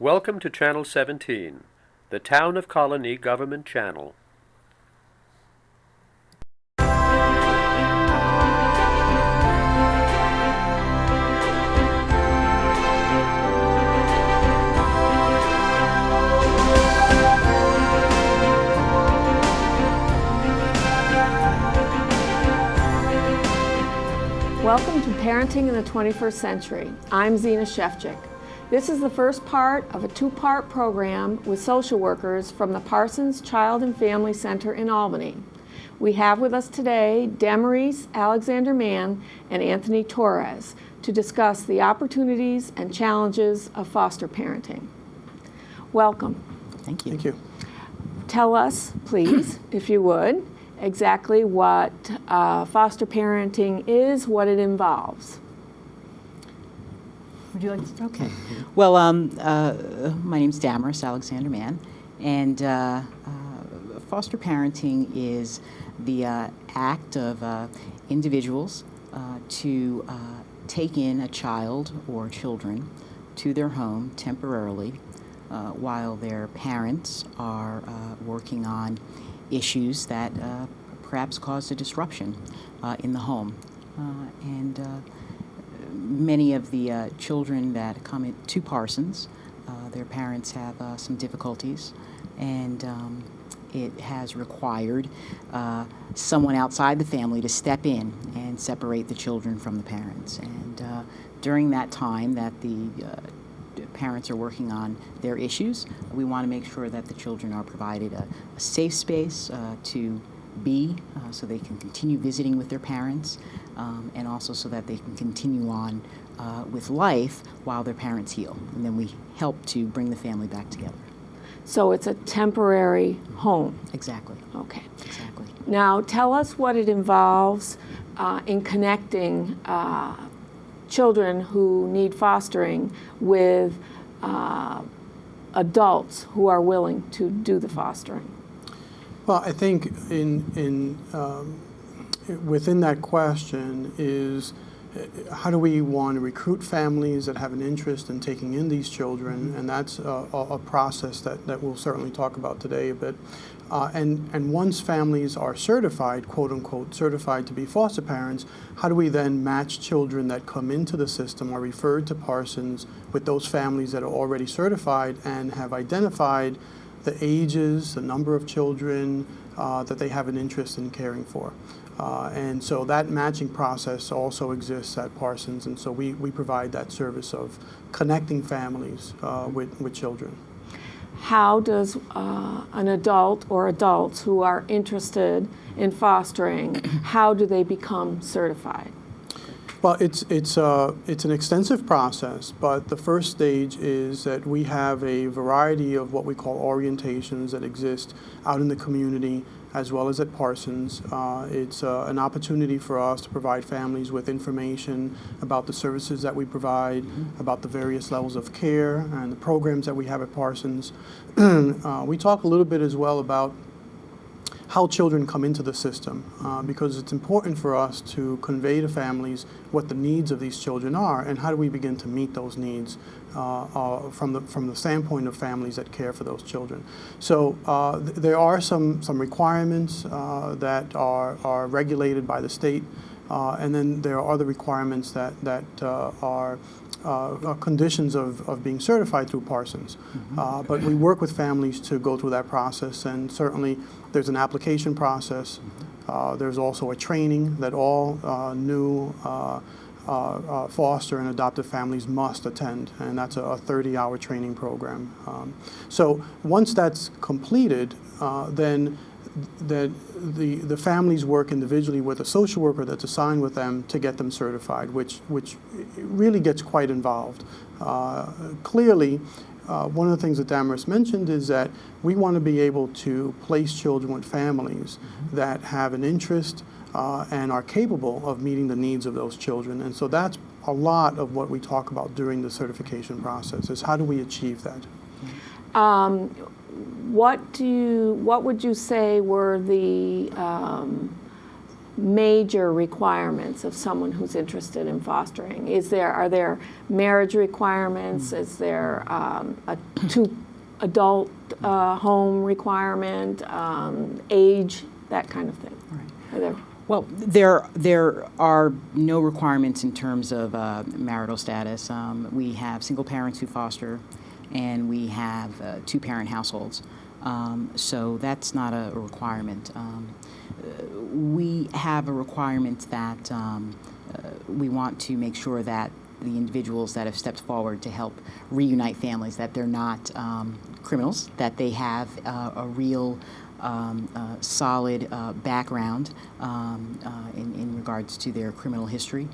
Welcome to Channel 17, the Town of Colonie Government Channel. Welcome to Parenting in the 21st Century. I'm Zina Shevchik. This is the first part of a two-part program with social workers from the Parsons Child and Family Center in Albany. We have with us today Damarise, Alexander-Mann, and Anthony Torres to discuss the opportunities and challenges of foster parenting. Welcome. Thank you. Thank you. Tell us, please, if you would, exactly what foster parenting is, what it involves. Would you like to? Okay. Well, my name's Damarise, Alexander-Mann, and foster parenting is the act of individuals to take in a child or children to their home temporarily while their parents are working on issues that perhaps caused a disruption in the home. Many of the children that come to Parsons, their parents have some difficulties, and it has required someone outside the family to step in and separate the children from the parents. And during that time that the parents are working on their issues, we want to make sure that the children are provided a safe space to be, so they can continue visiting with their parents, and also so that they can continue on with life while their parents heal. And then we help to bring the family back together. So it's a temporary home. Exactly. Okay. Exactly. Now tell us what it involves in connecting children who need fostering with adults who are willing to do the fostering. Well, I think within that question is how do we want to recruit families that have an interest in taking in these children, and that's a process that we'll certainly talk about today a bit. And once families are certified, quote unquote, certified to be foster parents, how do we then match children that come into the system or referred to Parsons with those families that are already certified and have identified the ages, the number of children that they have an interest in caring for. And so that matching process also exists at Parsons, and so we provide that service of connecting families with children. How does an adult or adults who are interested in fostering, how do they become certified? Well, it's an extensive process, but the first stage is that we have a variety of what we call orientations that exist out in the community as well as at Parsons. It's an opportunity for us to provide families with information about the services that we provide, about the various levels of care and the programs that we have at Parsons. We talk a little bit as well about how children come into the system, because it's important for us to convey to families what the needs of these children are and how do we begin to meet those needs from the standpoint of families that care for those children. So there are some requirements that are regulated by the state, and then there are other requirements that are conditions of being certified through Parsons. But we work with families to go through that process, and certainly there's an application process. There's also a training that all new foster and adoptive families must attend, and that's a 30-hour training program. So once that's completed, then the families work individually with a social worker that's assigned with them to get them certified, which really gets quite involved. Clearly, one of the things that Damarise mentioned is that we want to be able to place children with families that have an interest and are capable of meeting the needs of those children. And so that's a lot of what we talk about during the certification process, is how do we achieve that? What would you say were the major requirements of someone who's interested in fostering? Are there marriage requirements? Is there a two-adult home requirement, age, that kind of thing? Right. Are there? Well, there are no requirements in terms of marital status. We have single parents who foster, and we have two-parent households. So that's not a requirement. We have a requirement that we want to make sure that the individuals that have stepped forward to help reunite families, that they're not criminals, that they have a real solid background in regards to their criminal history.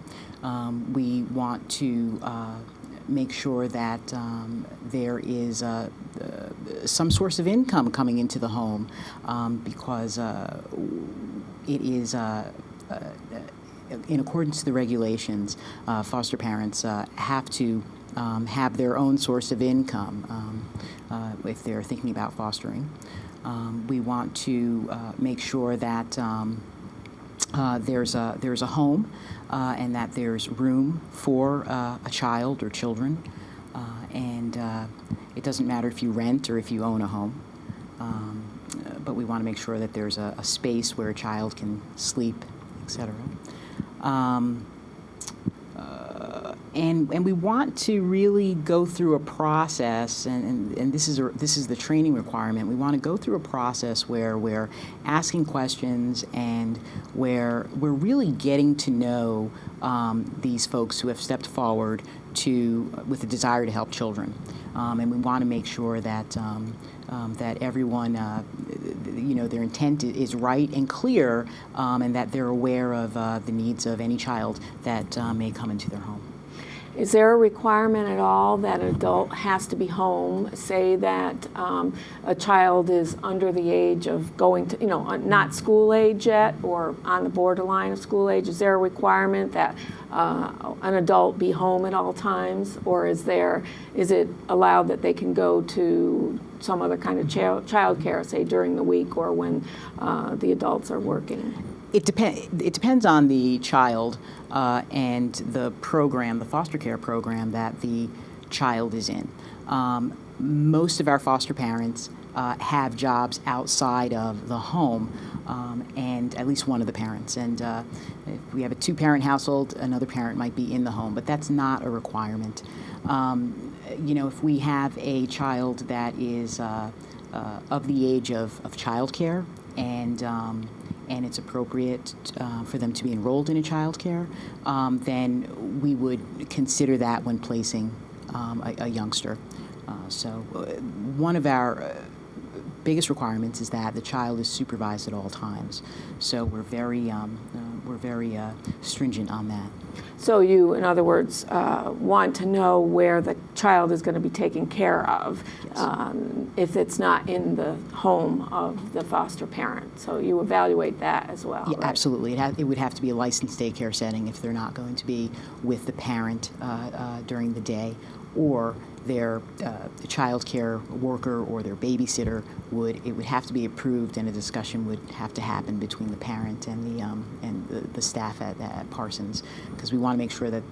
We want to make sure that there is some source of income coming into the home, because it is in accordance to the regulations, foster parents have to have their own source of income if they're thinking about fostering. We want to make sure that there's a home and that there's room for a child or children, and it doesn't matter if you rent or if you own a home, but we want to make sure that there's a space where a child can sleep, etc. And we want to really go through a process, and this is the training requirement. We want to go through a process where we're asking questions and where we're really getting to know these folks who have stepped forward with a desire to help children, and we want to make sure that that everyone, their intent is right and clear, and that they're aware of the needs of any child that may come into their home. Is there a requirement at all that an adult has to be home? Say that a child is under the age of going to, not school age yet or on the borderline of school age. Is there a requirement that an adult be home at all times? Or is it allowed that they can go to some other kind of child care, say during the week or when the adults are working? It depends on the child and the program, the foster care program that the child is in. Most of our foster parents have jobs outside of the home, and at least one of the parents. And if we have a two-parent household, another parent might be in the home, but that's not a requirement. If we have a child that is of the age of child care, and it's appropriate for them to be enrolled in a child care, then we would consider that when placing a youngster. So one of our biggest requirements is that the child is supervised at all times. So we're very stringent on that. So you, in other words, want to know where the child is going to be taken care of, yes, if it's not in the home of the foster parent. So you evaluate that as well. Yeah, right? Absolutely. It would have to be a licensed daycare setting if they're not going to be with the parent during the day, or their child care worker or their babysitter would have to be approved, and a discussion would have to happen between the parent and the staff at Parsons, because we want to make sure that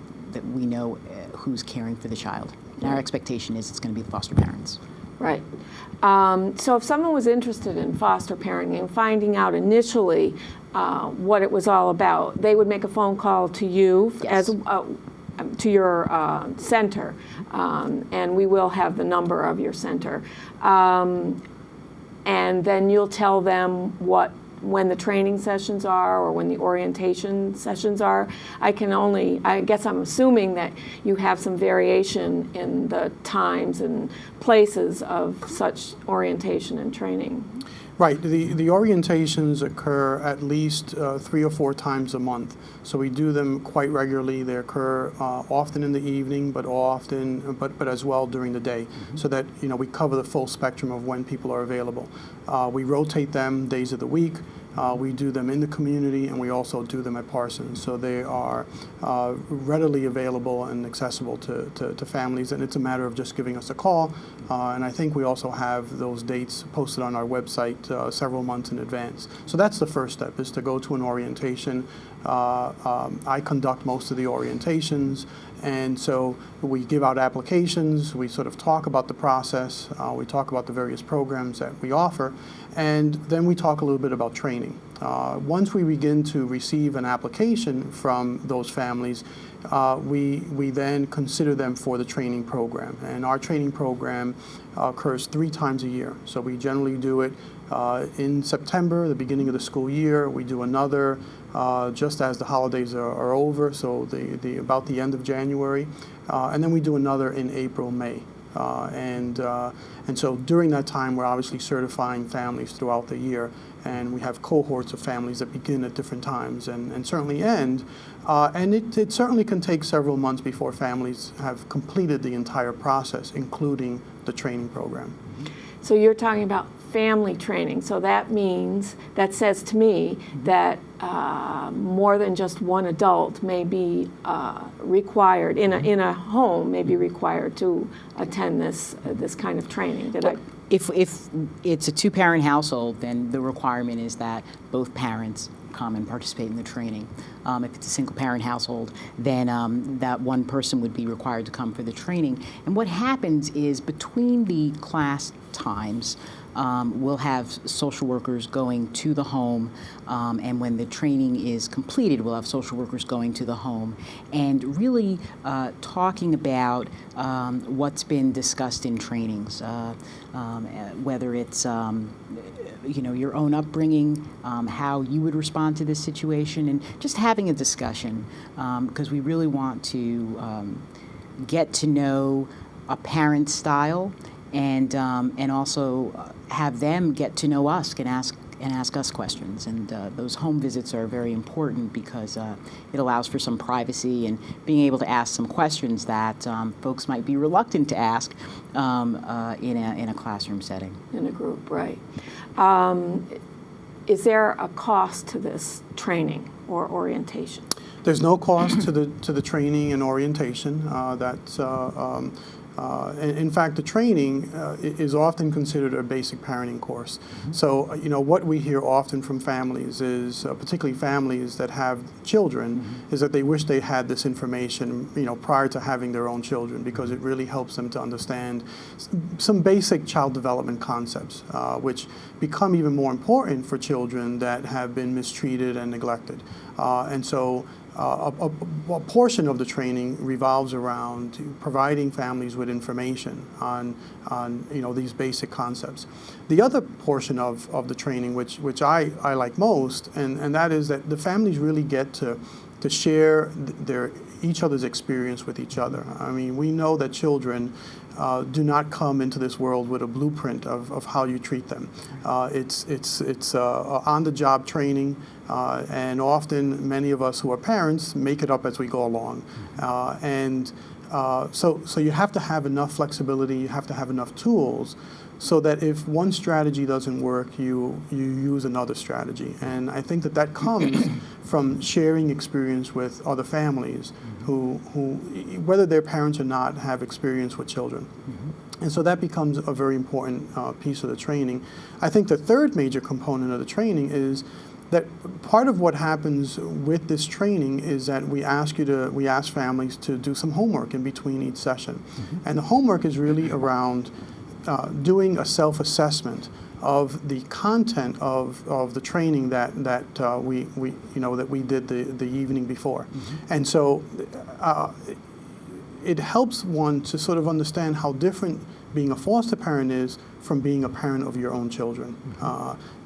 we know who's caring for the child. And our expectation is it's going to be the foster parents. Right. So if someone was interested in foster parenting and finding out initially what it was all about, they would make a phone call to you, yes, as to your center, and we will have the number of your center, and then you'll tell them when the training sessions are or when the orientation sessions are. I guess I'm assuming that you have some variation in the times and places of such orientation and training. Right. The orientations occur at least 3 or 4 times a month. So we do them quite regularly. They occur often in the evening, but as well during the day, mm-hmm, so that we cover the full spectrum of when people are available. We rotate them days of the week, We do them in the community, and we also do them at Parsons. So they are readily available and accessible to families, and it's a matter of just giving us a call. And I think we also have those dates posted on our website several months in advance. So that's the first step, is to go to an orientation. I conduct most of the orientations, and so we give out applications, we sort of talk about the process, we talk about the various programs that we offer, and then we talk a little bit about training. Once we begin to receive an application from those families, we then consider them for the training program. And our training program occurs 3 times a year. So we generally do it in September, the beginning of the school year. We do another just as the holidays are over, so about the end of January. And then we do another in April, May. And so during that time, we're obviously certifying families throughout the year, and we have cohorts of families that begin at different times and certainly end. And it certainly can take several months before families have completed the entire process, including the training program. So you're talking about family training. So that means, that says to me that more than just one adult may be required, in a home, may be required to attend this kind of training. If it's a 2-parent household, then the requirement is that both parents come and participate in the training. If it's a single-parent household, then that one person would be required to come for the training. And what happens is, between the class times, we'll have social workers going to the home, and when the training is completed, we'll have social workers going to the home and really talking about what's been discussed in trainings, whether it's your own upbringing, how you would respond to this situation, and just having a discussion, because we really want to get to know a parent's style, and also have them get to know us and ask us questions. And those home visits are very important because it allows for some privacy and being able to ask some questions that folks might be reluctant to ask in a classroom setting. In a group, right. Is there a cost to this training or orientation? There's no cost to the training and orientation. In fact, the training is often considered a basic parenting course. So, what we hear often from families is, particularly families that have children, is that they wish they had this information, prior to having their own children, because it really helps them to understand some basic child development concepts, which become even more important for children that have been mistreated and neglected. And so, a portion of the training revolves around providing families with information on these basic concepts. The other portion of the training, which I like most, and that is that the families really get to share each other's experience with each other. I mean, we know that children do not come into this world with a blueprint of how you treat them. It's on-the-job training, and often many of us who are parents make it up as we go along. So you have to have enough flexibility, you have to have enough tools, so that if one strategy doesn't work, you use another strategy. And I think that comes from sharing experience with other families who, whether their parents or not, have experience with children. And so that becomes a very important piece of the training. I think the third major component of the training is that part of what happens with this training is that we ask families to do some homework in between each session. And the homework is really around doing a self-assessment of the content of the training that we did the evening before. And so it helps one to sort of understand how different being a foster parent is from being a parent of your own children,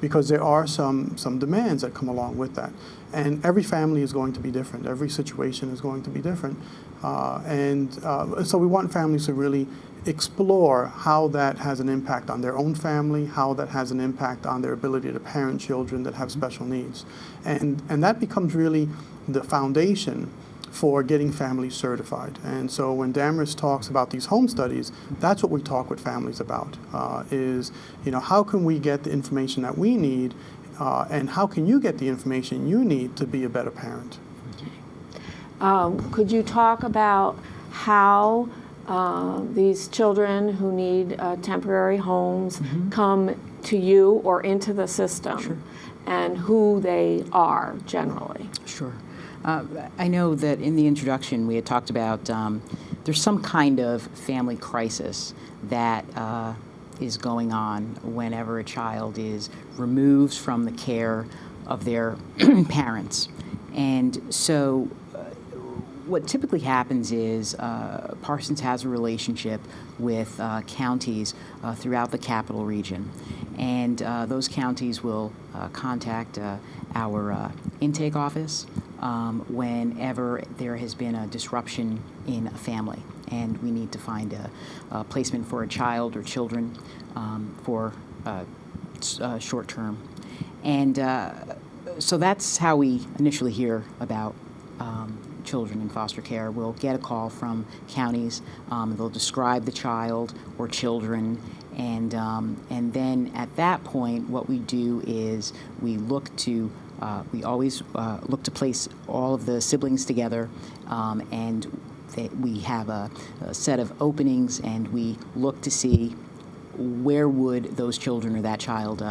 because there are some demands that come along with that. And every family is going to be different. Every situation is going to be different. So we want families to really explore how that has an impact on their own family, how that has an impact on their ability to parent children that have special needs. And that becomes really the foundation for getting families certified. And so when Damarise talks about these home studies, that's what we talk with families about, is how can we get the information that we need and how can you get the information you need to be a better parent? Could you talk about how these children who need temporary homes come to you or into the system? Sure. And who they are generally? Sure. I know that in the introduction we had talked about there's some kind of family crisis that is going on whenever a child is removed from the care of their parents. And so what typically happens is Parsons has a relationship with counties throughout the capital region. And those counties will contact our intake office whenever there has been a disruption in a family and we need to find a placement for a child or children for short term. And so that's how we initially hear about children in foster care. We'll get a call from counties. They'll describe the child or children, and then at that point, what we do is we always look to place all of the siblings together, and we have a set of openings, and we look to see where would those children or that child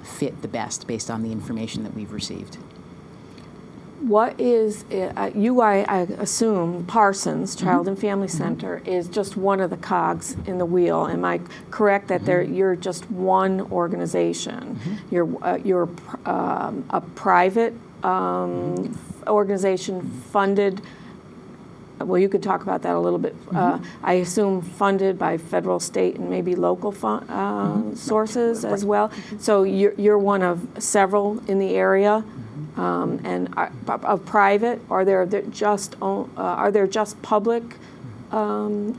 fit the best based on the information that we've received. What is, I assume Parsons, Child and Family Center, is just one of the cogs in the wheel. Am I correct that you're just one organization? You're a private organization funded, well, you could talk about that a little bit. I assume funded by federal, state, and maybe local sources as well. So you're one of several in the area. And of private, are there just public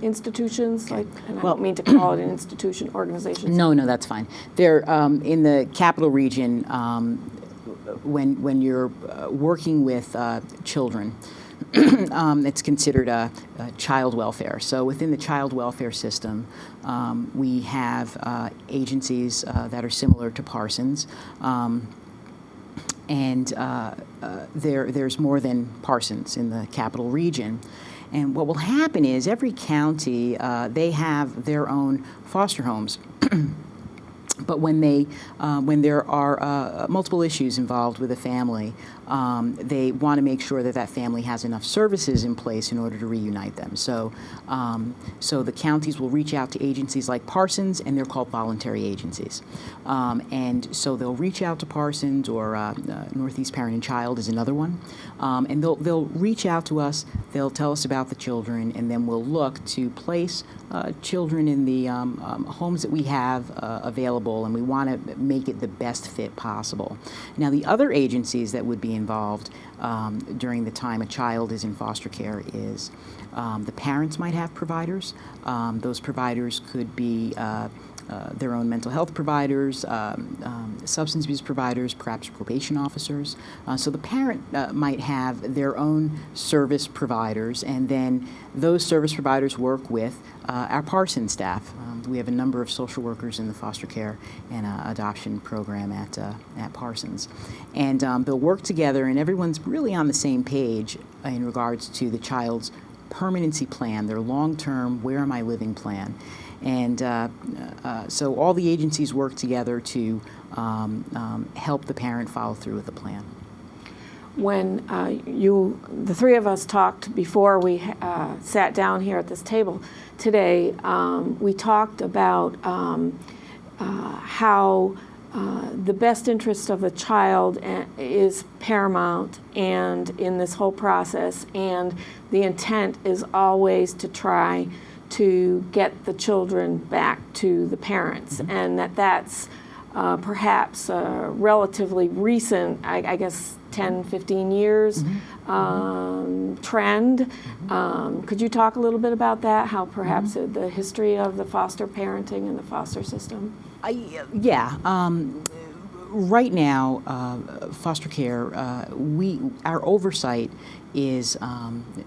institutions? Like, and I don't mean to call it an institution, organizations. No, that's fine. They're in the capital region. When you're working with children, it's considered a child welfare. So within the child welfare system, we have agencies that are similar to Parsons. And there's more than Parsons in the capital region. And what will happen is every county, they have their own foster homes. But when there are multiple issues involved with a family, they want to make sure that that family has enough services in place in order to reunite them. So the counties will reach out to agencies like Parsons, and they're called voluntary agencies. And so they'll reach out to Parsons, or Northeast Parent and Child is another one, and they'll reach out to us. They'll tell us about the children, and then we'll look to place children in the homes that we have available, and we want to make it the best fit possible. Now, the other agencies that would be involved during the time a child is in foster care is the parents might have providers. Those providers could be their own mental health providers, substance abuse providers, perhaps probation officers. So the parent might have their own service providers, and then those service providers work with our Parsons staff. We have a number of social workers in the foster care and adoption program at Parsons. And they'll work together, and everyone's really on the same page in regards to the child's permanency plan, their long-term where am I living plan. And so all the agencies work together to help the parent follow through with the plan. When the three of us talked before we sat down here at this table today, we talked about how the best interest of the child is paramount and in this whole process, and the intent is always to try to get the children back to the parents, and that's perhaps a relatively recent, I guess 10, 15 years trend. Could you talk a little bit about that, how perhaps the history of the foster parenting and the foster system? Right now, foster care, our oversight is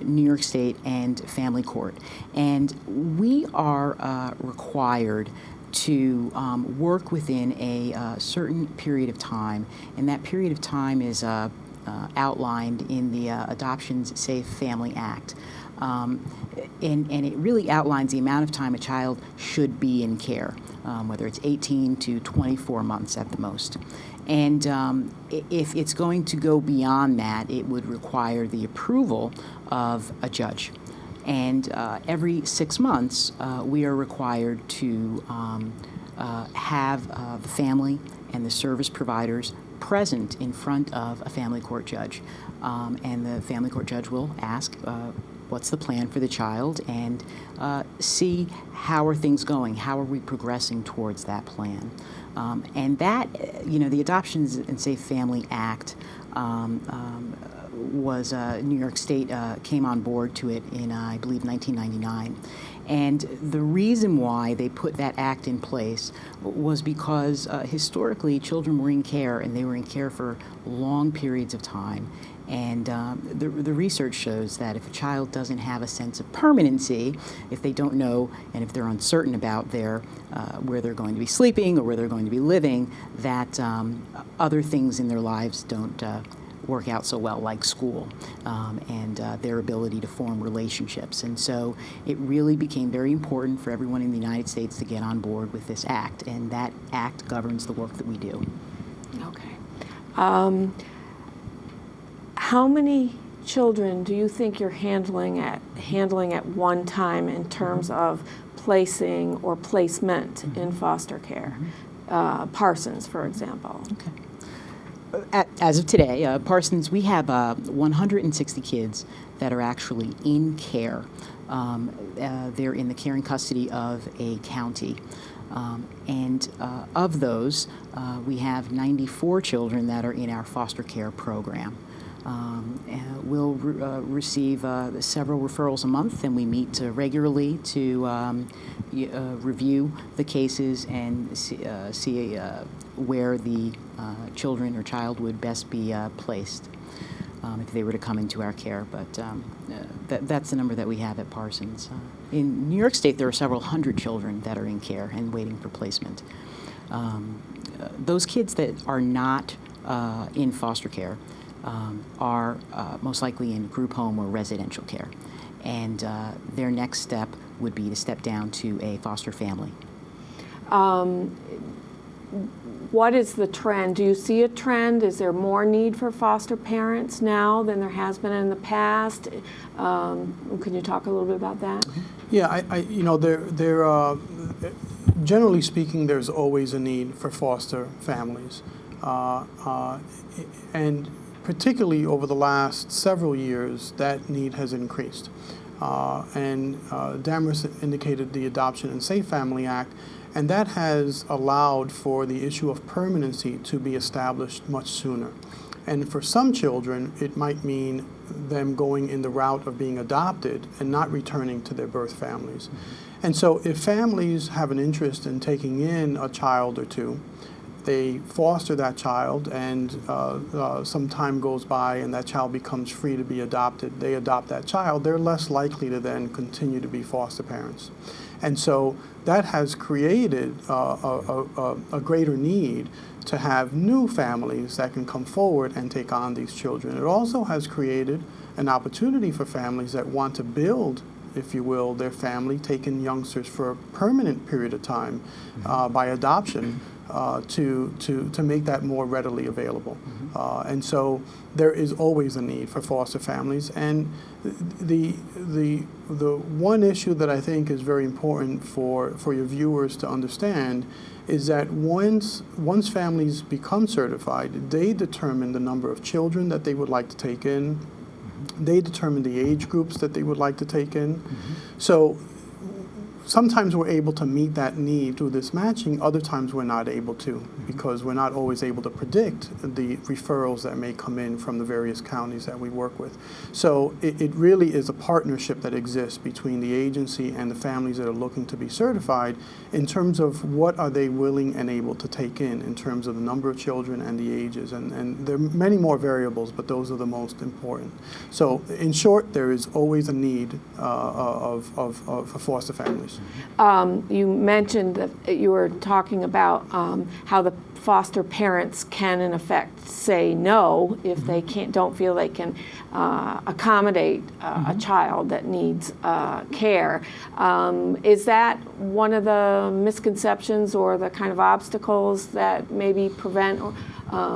New York State and Family Court, and we are required to work within a certain period of time, and that period of time is outlined in the Adoptions Safe Family Act. And it really outlines the amount of time a child should be in care, whether it's 18 to 24 months at the most. And if it's going to go beyond that, it would require the approval of a judge. And every 6 months, we are required to have the family and the service providers present in front of a family court judge. And the family court judge will ask, what's the plan for the child, and see how are things going, how are we progressing towards that plan. And that, the Adoptions and Safe Family Act was New York State came on board to it in, I believe, 1999. And the reason why they put that act in place was because historically children were in care, and they were in care for long periods of time. And the research shows that if a child doesn't have a sense of permanency, if they don't know and if they're uncertain about where they're going to be sleeping or where they're going to be living, that other things in their lives don't work out so well, like school and their ability to form relationships. And so it really became very important for everyone in the United States to get on board with this act, and that act governs the work that we do. Okay. How many children do you think you're handling at one time in terms of placing or placement in foster care? Parsons, for example. Okay. As of today, Parsons, we have 160 kids that are actually in care. They're in the care and custody of a county. And of those, we have 94 children that are in our foster care program. We'll receive several referrals a month, and we meet regularly to review the cases and see where the children or child would best be placed if they were to come into our care. But that's the number that we have at Parsons. In New York State, there are several hundred children that are in care and waiting for placement. Those kids that are not in foster care are most likely in group home or residential care. And their next step would be to step down to a foster family. What is the trend? Do you see a trend? Is there more need for foster parents now than there has been in the past? Can you talk a little bit about that? Yeah, generally speaking, there's always a need for foster families. And particularly over the last several years, that need has increased. And Damarise indicated the Adoption and Safe Family Act, and that has allowed for the issue of permanency to be established much sooner. And for some children, it might mean them going in the route of being adopted and not returning to their birth families. And so if families have an interest in taking in a child or two, they foster that child, and some time goes by and that child becomes free to be adopted. They adopt that child. They're less likely to then continue to be foster parents. And so that has created a greater need to have new families that can come forward and take on these children. It also has created an opportunity for families that want to build, if you will, their family, take in youngsters for a permanent period of time by adoption. To make that more readily available. And so there is always a need for foster families. And the one issue that I think is very important for your viewers to understand is that once families become certified, they determine the number of children that they would like to take in. They determine the age groups that they would like to take in. So sometimes we're able to meet that need through this matching, other times we're not able to, because we're not always able to predict the referrals that may come in from the various counties that we work with. So it really is a partnership that exists between the agency and the families that are looking to be certified in terms of what are they willing and able to take in terms of the number of children and the ages. And there are many more variables, but those are the most important. So in short, there is always a need for foster families. course. You mentioned that you were talking about how the foster parents can, in effect, say no if they don't feel they can accommodate a child that needs care. Is that one of the misconceptions or the kind of obstacles that maybe prevent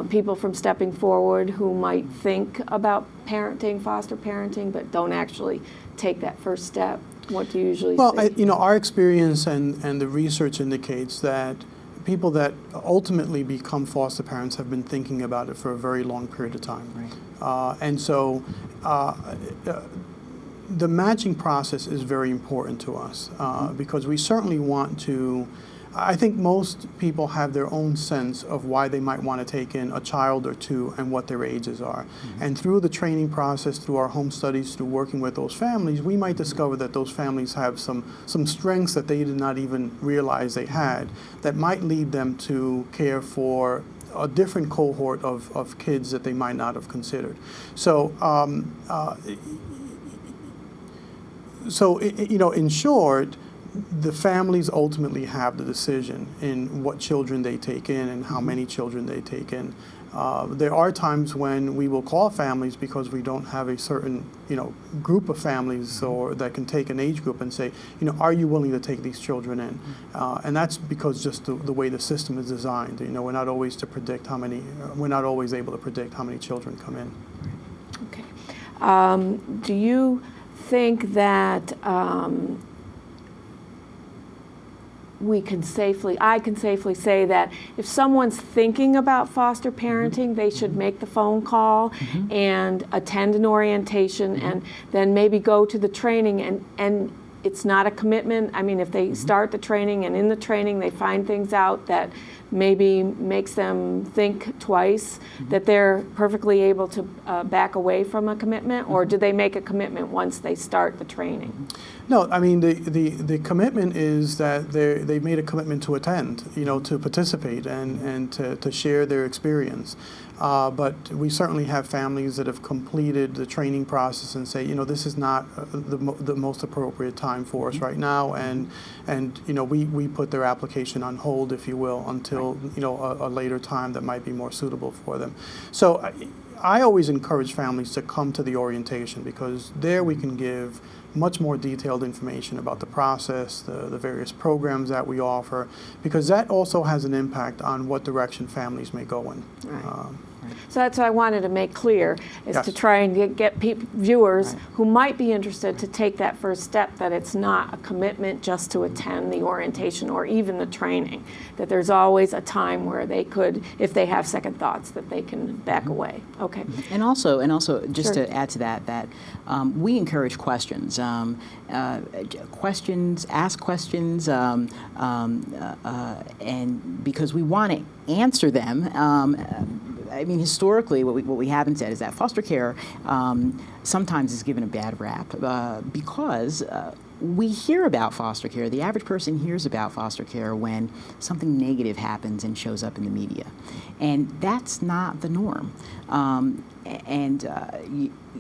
people from stepping forward who might think about parenting, foster parenting, but don't actually take that first step? What do you usually say? Well, our experience and the research indicates that people that ultimately become foster parents have been thinking about it for a very long period of time. Right. And so the matching process is very important to us because we certainly want to, I think most people have their own sense of why they might want to take in a child or two and what their ages are. And through the training process, through our home studies, through working with those families, we might discover that those families have some strengths that they did not even realize they had that might lead them to care for a different cohort of kids that they might not have considered. So, in short, the families ultimately have the decision in what children they take in and how many children they take in. There are times when we will call families because we don't have a certain, group of families or that can take an age group and say, are you willing to take these children in? And that's because just the way the system is designed. We're not always able to predict how many children come in. Okay. Do you think that I can safely say that if someone's thinking about foster parenting, they should make the phone call and attend an orientation and then maybe go to the training, and it's not a commitment. I mean, if they start the training and in the training they find things out that maybe makes them think twice, that they're perfectly able to back away from a commitment, or do they make a commitment once they start the training? No, I mean, the commitment is that they've made a commitment to attend, to participate and to share their experience. But we certainly have families that have completed the training process and say, this is not the most appropriate time for us right now, and we put their application on hold, if you will, until a later time that might be more suitable for them. So I always encourage families to come to the orientation because there we can give much more detailed information about the process, the various programs that we offer, because that also has an impact on what direction families may go in. Right. So that's what I wanted to make clear, is Yes. to try and get viewers who might be interested to take that first step, that it's not a commitment just to attend the orientation or even the training, that there's always a time where they could, if they have second thoughts, that they can back away. Okay. And also, just Sure. to add to that we encourage questions. Ask questions, and because we want to answer them. I mean, historically, what we haven't said is that foster care sometimes is given a bad rap because we hear about foster care. The average person hears about foster care when something negative happens and shows up in the media. And that's not the norm.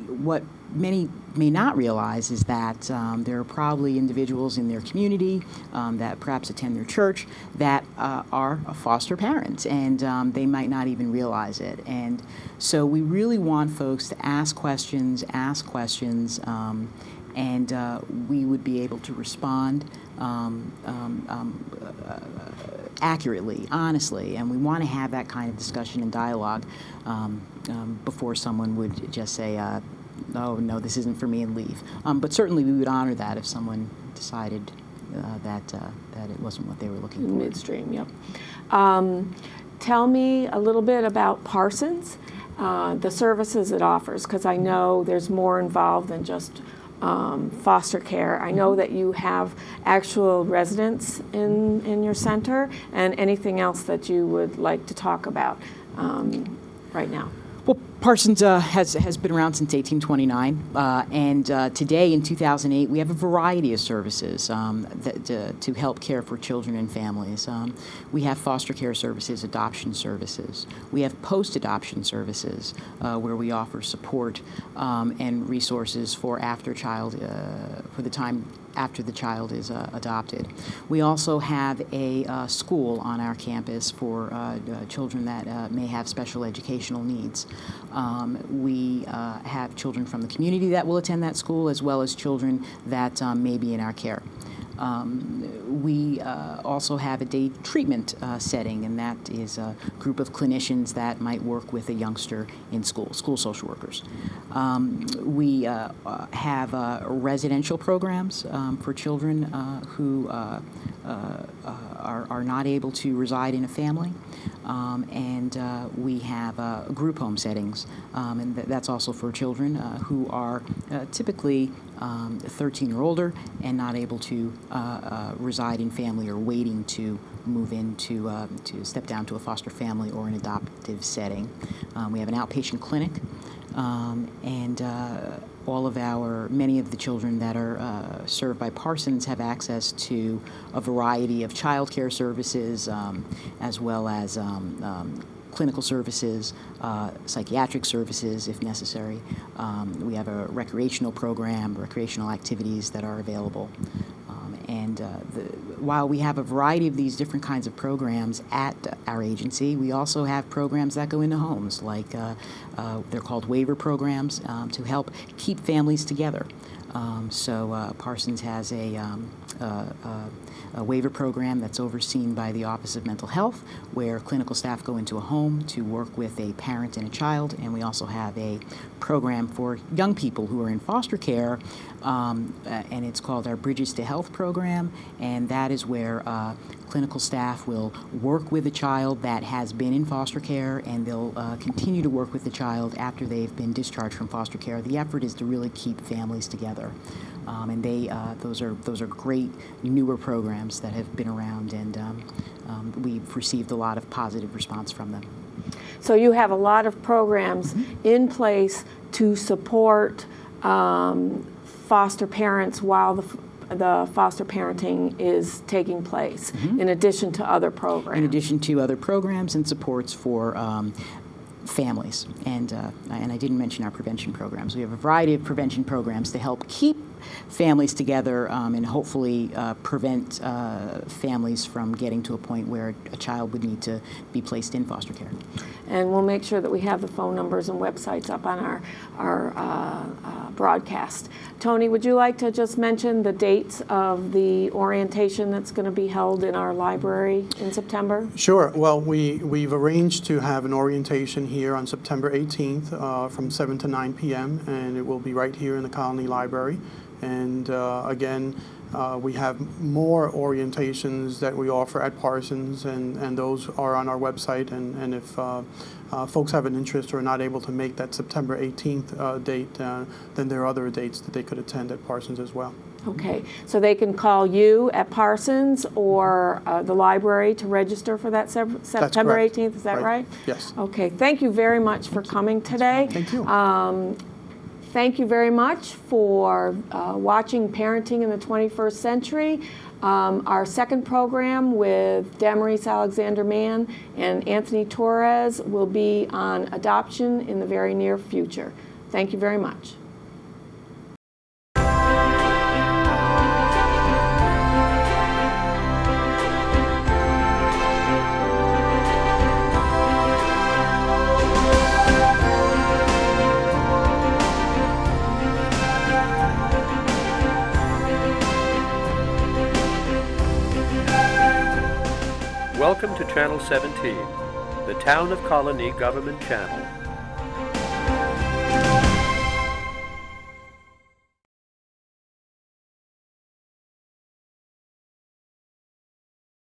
What many may not realize is that there are probably individuals in their community that perhaps attend their church that are foster parents, and they might not even realize it. And so we really want folks to ask questions, and we would be able to respond accurately, honestly, and we want to have that kind of discussion and dialogue before someone would just say, oh, no, this isn't for me, and leave. But certainly we would honor that if someone decided that it wasn't what they were looking for. Midstream, yep. Tell me a little bit about Parsons, the services it offers, because I know there's more involved than just foster care. I know that you have actual residents in your center, and anything else that you would like to talk about right now. Well, Parsons has been around since 1829, and today in 2008 we have a variety of services to help care for children and families. We have foster care services, adoption services. We have post-adoption services where we offer support and resources for for the time after the child is adopted. We also have a school on our campus for children that may have special educational needs. We have children from the community that will attend that school, as well as children that may be in our care. We also have a day treatment setting, and that is a group of clinicians that might work with a youngster in school social workers. We have residential programs for children who are not able to reside in a family. And we have group home settings, and that's also for children who are typically 13 or older and not able to reside in family or waiting to move into to step down to a foster family or an adoptive setting. We have an outpatient clinic, and many of the children that are served by Parsons have access to a variety of child care services, as well as clinical services, psychiatric services if necessary. We have a recreational program, recreational activities that are available. While we have a variety of these different kinds of programs at our agency, we also have programs that go into homes, like they're called waiver programs, to help keep families together. Parsons has a waiver program that's overseen by the Office of Mental Health, where clinical staff go into a home to work with a parent and a child. And we also have a program for young people who are in foster care, and it's called our Bridges to Health program. And that is where clinical staff will work with a child that has been in foster care, and they'll continue to work with the child after they've been discharged from foster care. The effort is to really keep families together. And those are great newer programs that have been around, and we've received a lot of positive response from them. So you have a lot of programs in place to support foster parents while the foster parenting is taking place, in addition to other programs. In addition to other programs and supports for families, and I didn't mention our prevention programs. We have a variety of prevention programs to help keep families together, and hopefully prevent families from getting to a point where a child would need to be placed in foster care. And we'll make sure that we have the phone numbers and websites up on our broadcast. Tony, would you like to just mention the dates of the orientation that's going to be held in our library in September? Sure. Well, we've arranged to have an orientation here on September 18th from 7 to 9 p.m., and it will be right here in the Colonie Library. And again, we have more orientations that we offer at Parsons, and those are on our website. And if folks have an interest or are not able to make that September 18th date, then there are other dates that they could attend at Parsons as well. Okay, so they can call you at Parsons or the library to register for that September 18th, is that right? Yes. Okay, thank you very much for coming today. Thank you. Thank you very much for watching Parenting in the 21st Century. Our second program with Damarise, Alexander-Mann, and Anthony Torres will be on adoption in the very near future. Thank you very much. Welcome to Channel 17, the Town of Colonie Government Channel.